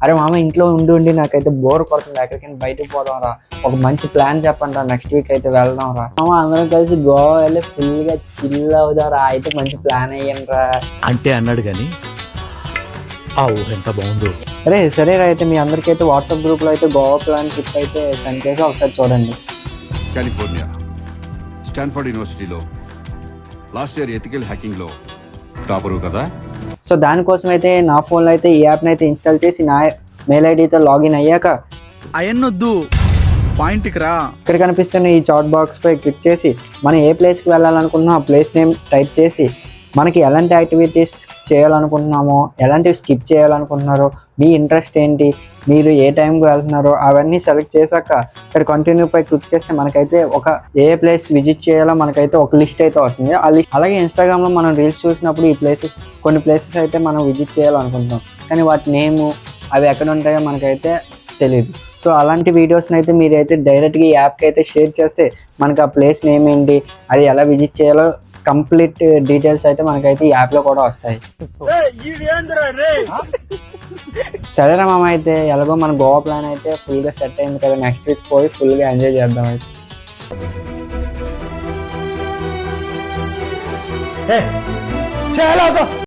అరే మామ ఇంట్లో ఉండి ఉండి నాకైతే బోర్ కొడుతుంది, ఎక్కడికైనా బయటకు పోదాం రా, ఒక మంచి ప్లాన్ చెప్పండి రా, నెక్స్ట్ వీక్ అయితే వెళ్దాం రా. మామ అందరం కలిసి గోవా వెళ్ళి ఫుల్గా చిల్ అవుదాం రా, అయితే మంచి ప్లాన్ అయ్యాను రా అంటే అన్నాడు కానీ ఆ ఊహ ఎంత బాగుందో. అరే సరే రా, అయితే మీ అందరికైతే వాట్సాప్ గ్రూప్లో అయితే గోవా ప్లాన్ ట్రిప్ అయితే సెండ్ చేసి ఒకసారి చూడండి. కాలిఫోర్నియా స్టాన్ఫర్డ్ యూనివర్సిటీలో లాస్ట్ ఇయర్ ఎథికల్ హ్యాకింగ్లో టాపరు కదా. సో దానికోసం అయితే నా ఫోన్లో అయితే ఈ యాప్ని అయితే ఇన్స్టాల్ చేసి నా మెయిల్ ఐడితో లాగిన్ అయ్యాక అయన్నొద్దు, పాయింట్కి రా. ఇక్కడ కనిపిస్తున్న ఈ చాట్ బాక్స్పై క్లిక్ చేసి మనం ఏ ప్లేస్కి వెళ్ళాలనుకుంటున్నామో ఆ ప్లేస్ నేమ్ టైప్ చేసి మనకి ఎలాంటి యాక్టివిటీస్ చేయాలనుకుంటున్నామో, ఎలాంటివి స్కిప్ చేయాలనుకుంటున్నారో, మీ ఇంట్రెస్ట్ ఏంటి, మీరు ఏ టైంకి వెళ్తున్నారో అవన్నీ సెలెక్ట్ చేశాక ఇక్కడ కంటిన్యూ పై క్లిక్ చేస్తే మనకైతే ఒక ఏ ప్లేస్ విజిట్ చేయాలో మనకైతే ఒక లిస్ట్ అయితే వస్తుంది. ఆ లిస్ట్ అలాగే ఇన్స్టాగ్రామ్లో మనం రీల్స్ చూసినప్పుడు ఈ ప్లేసెస్ కొన్ని ప్లేసెస్ అయితే మనం విజిట్ చేయాలనుకుంటున్నాం, కానీ వాటి నేము అవి ఎక్కడ ఉంటాయో మనకైతే తెలియదు. సో అలాంటి వీడియోస్ని అయితే మీరైతే డైరెక్ట్గా ఈ యాప్కి అయితే షేర్ చేస్తే మనకి ఆ ప్లేస్ నేమ్ ఏంటి, అది ఎలా విజిట్ చేయాలో కంప్లీట్ డీటెయిల్స్ అయితే మనకైతే ఈ యాప్లో కూడా వస్తాయి. సరేరా మామ, అయితే ఎలాగో మన గోవా ప్లాన్ అయితే ఫుల్గా సెట్ అయింది కదా, నెక్స్ట్ వీక్ పోయి ఫుల్గా ఎంజాయ్ చేద్దాం అయితే.